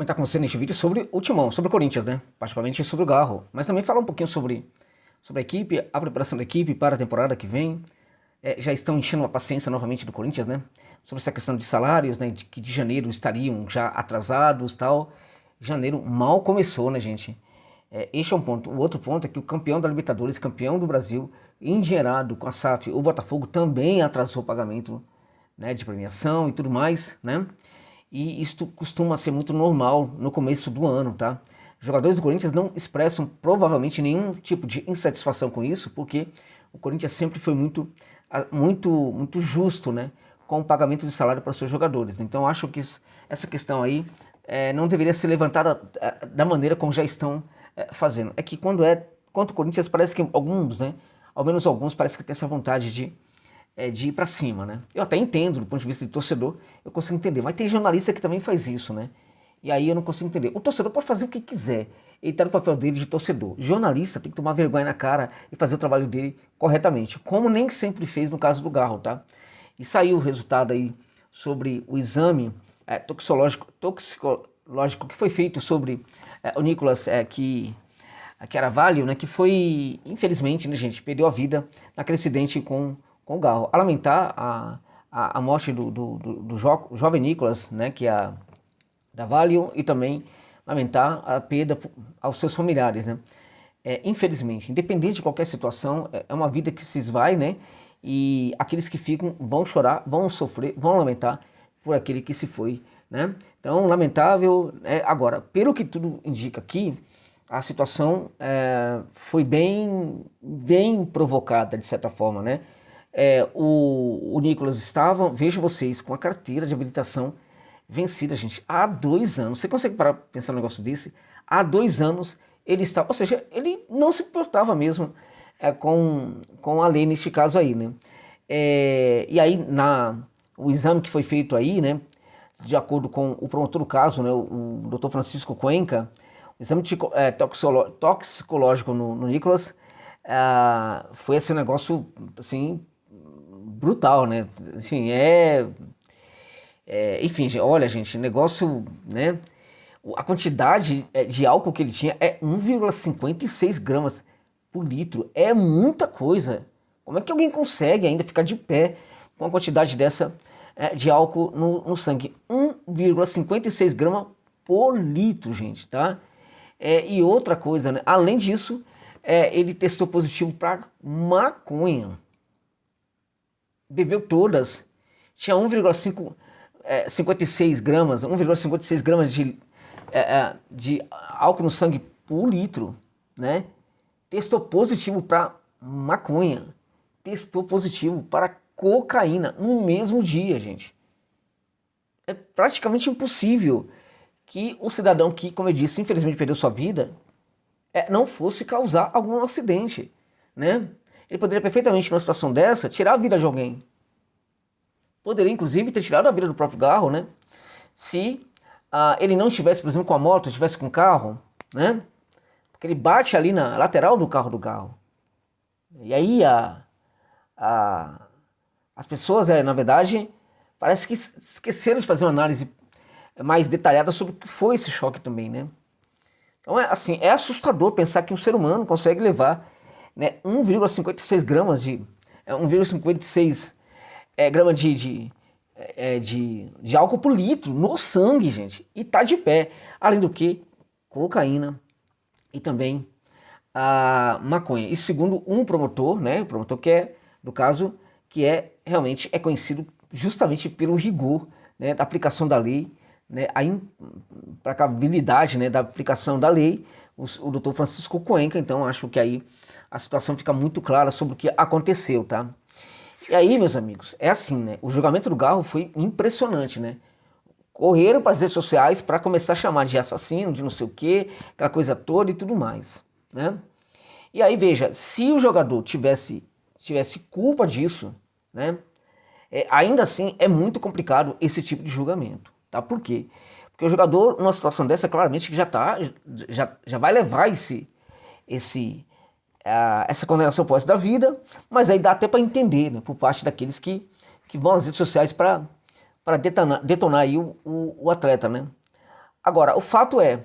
Comentar com você neste vídeo sobre o Timão, sobre o Corinthians, né? Particularmente sobre o Garro, mas também falar um pouquinho sobre a equipe, a preparação da equipe para a temporada que vem. Já estão enchendo a paciência novamente do Corinthians, né? Sobre essa questão de salários, né? Que de janeiro estariam já atrasados e tal. Janeiro mal começou, né, gente? Este é um ponto. O outro ponto é que o campeão da Libertadores, campeão do Brasil, engenheirado com a SAF, o Botafogo também atrasou o pagamento, né, de premiação e tudo mais, né? E isto costuma ser muito normal no começo do ano, tá? Os jogadores do Corinthians não expressam provavelmente nenhum tipo de insatisfação com isso, porque o Corinthians sempre foi muito justo, né, com o pagamento de salário para os seus jogadores. Então acho que essa questão aí não deveria ser levantada da maneira como já estão fazendo. É que quanto o Corinthians parece que alguns, né, ao menos alguns, parece que tem essa vontade de ir para cima, né? Eu até entendo, do ponto de vista de torcedor, eu consigo entender, mas tem jornalista que também faz isso, né? E aí eu não consigo entender. O torcedor pode fazer o que quiser, ele tá no papel dele de torcedor. Jornalista tem que tomar vergonha na cara e fazer o trabalho dele corretamente, como nem sempre fez no caso do Garro, tá? E saiu o resultado aí sobre o exame toxicológico que foi feito sobre o Nicolas, que era Vale, né, que foi, infelizmente, né, gente, perdeu a vida naquele acidente com o Garro. A lamentar a morte do jovem Nicolas, né, que é da Vale, e também lamentar a perda aos seus familiares, né. Infelizmente, independente de qualquer situação, é uma vida que se esvai, né, e aqueles que ficam vão chorar, vão sofrer, vão lamentar por aquele que se foi, né. Então, lamentável. Agora, pelo que tudo indica aqui, a situação foi bem provocada, de certa forma, né? O Nicolas estava, vejo vocês, com a carteira de habilitação vencida, gente, há 2 anos. Você consegue parar para pensar um negócio desse? Há 2 anos ele estava, ou seja, ele não se importava mesmo com a lei neste caso aí, né? E aí, o exame que foi feito aí, né, de acordo com o promotor do caso, né, o Dr. Francisco Cuenca, o exame toxicológico no Nicolas foi esse negócio, assim, brutal, né? Enfim, enfim, olha, gente, negócio, né? A quantidade de álcool que ele tinha é 1,56 gramas por litro. É muita coisa. Como é que alguém consegue ainda ficar de pé com uma quantidade dessa de álcool no sangue? 1,56 gramas por litro, gente, tá? E outra coisa, né? Além disso, ele testou positivo para maconha. Bebeu todas. Tinha 1,56 gramas, 1,56 gramas de álcool no sangue por litro, né? Testou positivo para maconha. Testou positivo para cocaína no mesmo dia, gente. É praticamente impossível que o cidadão que, como eu disse, infelizmente perdeu sua vida, não fosse causar algum acidente, né? Ele poderia perfeitamente, numa situação dessa, tirar a vida de alguém. Poderia, inclusive, ter tirado a vida do próprio Garro, né? Se ele não estivesse, por exemplo, com a moto, estivesse com o carro, né? Porque ele bate ali na lateral do carro do Garro. E aí as pessoas, na verdade, parece que esqueceram de fazer uma análise mais detalhada sobre o que foi esse choque também, né? Então, assim, é assustador pensar que um ser humano consegue levar, né, 1,56 gramas de 1,56 gramas de álcool por litro no sangue, gente, e tá de pé. Além do que, cocaína e também a maconha. Isso segundo um promotor, né, o promotor que do caso, que realmente conhecido justamente pelo rigor, né, da aplicação da lei, né, a implacabilidade, né, da aplicação da lei, o doutor Francisco Cuenca. Então acho que aí a situação fica muito clara sobre o que aconteceu, tá? E aí, meus amigos, é assim, né, o julgamento do Garro foi impressionante, né? Correram para as redes sociais para começar a chamar de assassino, de não sei o quê, aquela coisa toda e tudo mais, né? E aí, veja, se o jogador tivesse culpa disso, né, ainda assim é muito complicado esse tipo de julgamento, tá? Por quê? Porque o jogador, numa situação dessa, claramente que já vai levar essa condenação pro resto da vida, mas aí dá até para entender, né, por parte daqueles que vão às redes sociais para detonar aí o atleta, né? Agora, o fato é,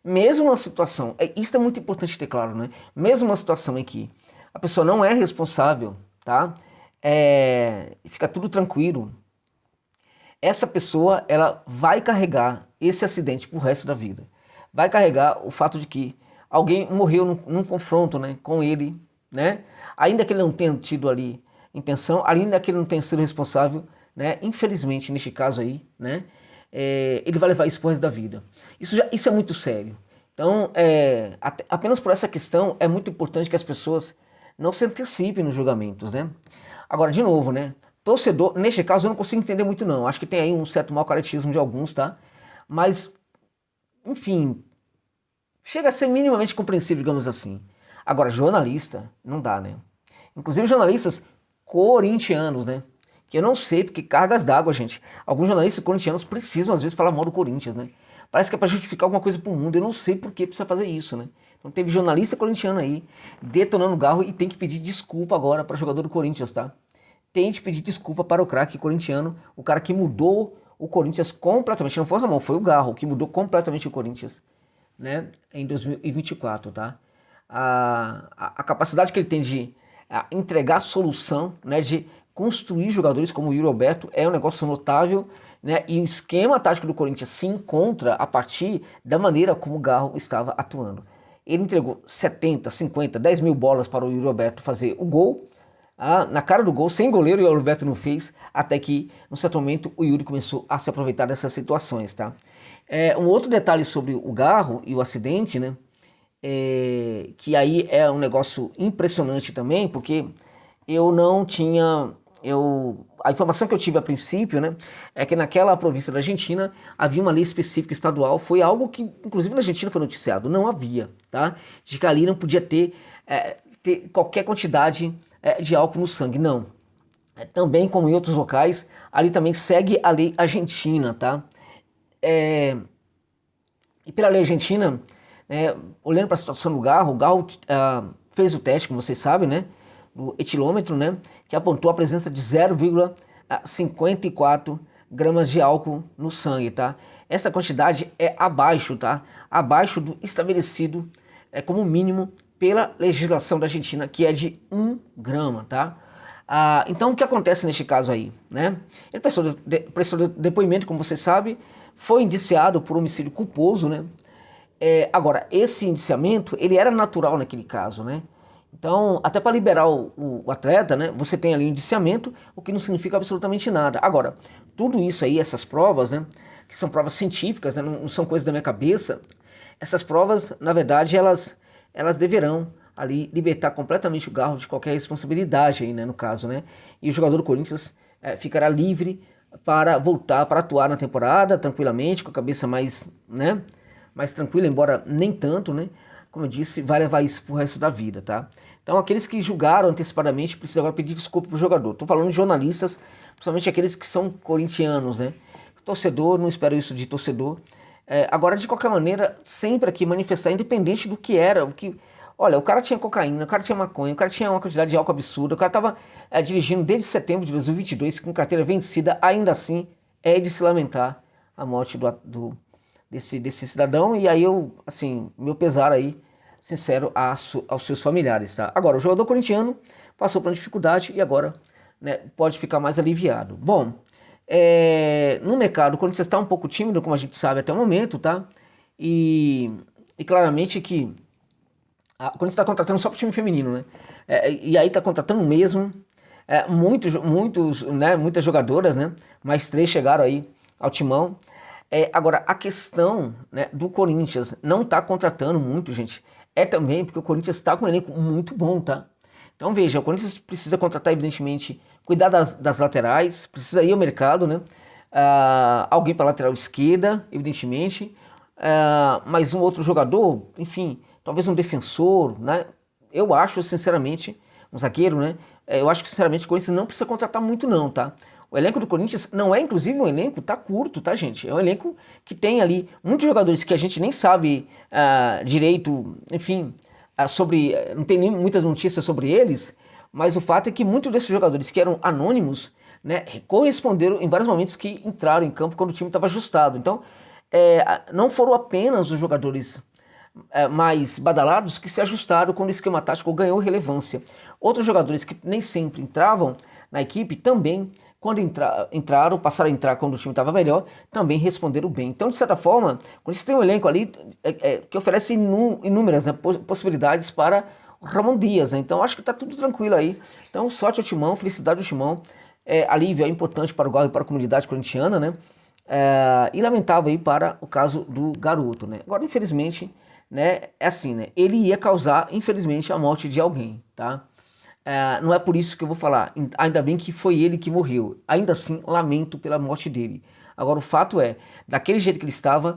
mesmo uma situação, isso é muito importante ter claro, né? Mesmo uma situação em que a pessoa não é responsável, tá? Fica tudo tranquilo, essa pessoa ela vai carregar esse acidente pro resto da vida. Vai carregar o fato de que alguém morreu num confronto, né, com ele, né? Ainda que ele não tenha tido ali intenção, ainda que ele não tenha sido responsável, né? Infelizmente, neste caso aí, né? Ele vai levar isso pro resto da vida. Isso é muito sério. Então, apenas por essa questão, é muito importante que as pessoas não se antecipem nos julgamentos, né? Agora, de novo, né? Torcedor, neste caso eu não consigo entender muito não. Acho que tem aí um certo mau caratismo de alguns, tá? Mas, enfim, chega a ser minimamente compreensível, digamos assim. Agora, jornalista, não dá, né? Inclusive jornalistas corintianos, né? Que eu não sei, porque cargas d'água, gente. Alguns jornalistas corintianos precisam, às vezes, falar mal do Corinthians, né? Parece que é pra justificar alguma coisa pro mundo. Eu não sei por que precisa fazer isso, né? Então teve jornalista corintiano aí, detonando o Garro e tem que pedir desculpa agora para jogador do Corinthians, tá? Tem que pedir desculpa para o craque corintiano, o cara que mudou o Corinthians completamente. Não foi o Ramon, foi o Garro que mudou completamente o Corinthians, né? Em 2024, tá? A capacidade que ele tem de entregar solução, né? De construir jogadores como o Yuri Alberto é um negócio notável, né? E o esquema tático do Corinthians se encontra a partir da maneira como o Garro estava atuando. Ele entregou 70, 50, 10 mil bolas para o Yuri Alberto fazer o gol, na cara do gol, sem goleiro, e o Alberto não fez, até que, num certo momento, o Yuri começou a se aproveitar dessas situações, tá? Um outro detalhe sobre o Garro e o acidente, né? Que aí é um negócio impressionante também, porque eu não tinha... a informação que eu tive a princípio, né, é que naquela província da Argentina havia uma lei específica estadual, foi algo que, inclusive na Argentina foi noticiado, não havia, tá? De que ali não podia ter qualquer quantidade de álcool no sangue, não. Também, como em outros locais, ali também segue a lei argentina, tá? E pela lei argentina, olhando para a situação do Garro, o Garro fez o teste, como vocês sabem, né? Do etilômetro, né? Que apontou a presença de 0,54 gramas de álcool no sangue, tá? Essa quantidade é abaixo, tá? Abaixo do estabelecido como mínimo pela legislação da Argentina, que é de 1 grama, tá? Então, o que acontece neste caso aí, né? Ele prestou depoimento, como você sabe, foi indiciado por homicídio culposo, né? Agora, esse indiciamento, ele era natural naquele caso, né? Então, até para liberar o atleta, né? Você tem ali um indiciamento, o que não significa absolutamente nada. Agora, tudo isso aí, essas provas, né? Que são provas científicas, né? Não são coisas da minha cabeça. Essas provas, na verdade, elas deverão ali libertar completamente o Garro de qualquer responsabilidade aí, né, no caso, né? E o jogador do Corinthians ficará livre para voltar, para atuar na temporada tranquilamente, com a cabeça mais, né, mais tranquila, embora nem tanto, né? Como eu disse, vai levar isso pro resto da vida, tá? Então aqueles que julgaram antecipadamente precisam agora pedir desculpa pro jogador. Tô falando de jornalistas, principalmente aqueles que são corintianos, né? Torcedor, não espero isso de torcedor. Agora, de qualquer maneira, sempre aqui manifestar, independente do que era, olha, o cara tinha cocaína, o cara tinha maconha, o cara tinha uma quantidade de álcool absurda, o cara estava dirigindo desde setembro de 2022 com carteira vencida, ainda assim é de se lamentar a morte desse cidadão, e aí assim, meu pesar aí, sincero, aos seus familiares, tá? Agora, o jogador corintiano passou por uma dificuldade e agora, né, pode ficar mais aliviado. Bom, no mercado, o Corinthians está um pouco tímido, como a gente sabe até o momento, tá? E claramente que o Corinthians está contratando só para o time feminino, né? E aí está contratando mesmo muitas jogadoras, né? Mais 3 chegaram aí ao timão. Agora, a questão, né, do Corinthians não tá contratando muito, gente, também porque o Corinthians está com um elenco muito bom, tá? Então veja, o Corinthians precisa contratar, evidentemente, cuidar das laterais, precisa ir ao mercado, né? Alguém para lateral esquerda, evidentemente, mas um outro jogador, enfim, talvez um defensor, né? Eu acho, sinceramente, um zagueiro, né? Eu acho que, sinceramente, o Corinthians não precisa contratar muito não, tá? O elenco do Corinthians não é, inclusive, um elenco, tá curto, tá, gente? É um elenco que tem ali muitos jogadores que a gente nem sabe direito, enfim, não tem nem muitas notícias sobre eles, mas o fato é que muitos desses jogadores que eram anônimos, né, corresponderam em vários momentos que entraram em campo quando o time estava ajustado. Então, não foram apenas os jogadores mais badalados que se ajustaram quando o esquema tático ganhou relevância. Outros jogadores que nem sempre entravam na equipe também, quando entraram, passaram a entrar quando o time estava melhor, também responderam bem. Então, de certa forma, quando você tem um elenco ali que oferece inúmeras, né, possibilidades para o Ramon Dias, né? Então acho que está tudo tranquilo aí. Então, sorte ao Timão, felicidade ao Timão. Alívio é importante para o Galo e para a comunidade corintiana, né? E lamentável aí para o caso do garoto, né? Agora, infelizmente, né, é assim, né? Ele ia causar, infelizmente, a morte de alguém, tá? Não é por isso que eu vou falar, ainda bem que foi ele que morreu. Ainda assim, lamento pela morte dele. Agora, o fato é, daquele jeito que ele estava,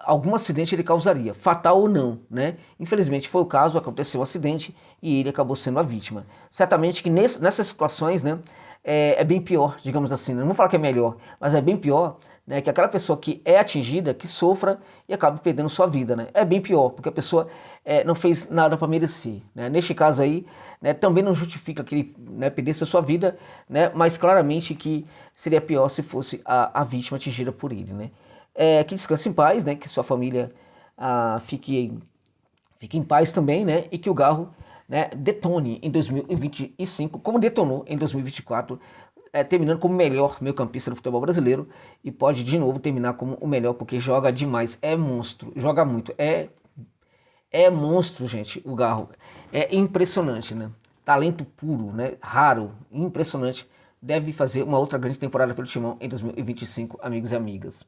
algum acidente ele causaria, fatal ou não, né? Infelizmente foi o caso, aconteceu o acidente e ele acabou sendo a vítima. Certamente que nessas situações, né, é bem pior, digamos assim, né? Não vou falar que é melhor, mas é bem pior, né, que aquela pessoa que é atingida, que sofra e acabe perdendo sua vida, né? É bem pior, porque a pessoa não fez nada para merecer, né? Neste caso aí, né, também não justifica que ele, né, perdesse a sua vida, né, mas claramente que seria pior se fosse a vítima atingida por ele, né? Que descanse em paz, né, que sua família fique em paz também, né, e que o Garro, né, detone em 2025, como detonou em 2024, terminando como o melhor meio-campista do futebol brasileiro e pode de novo terminar como o melhor porque joga demais, é monstro, joga muito, é monstro, gente, o Garro, é impressionante, né, talento puro, né, raro, impressionante, deve fazer uma outra grande temporada pelo Timão em 2025, amigos e amigas.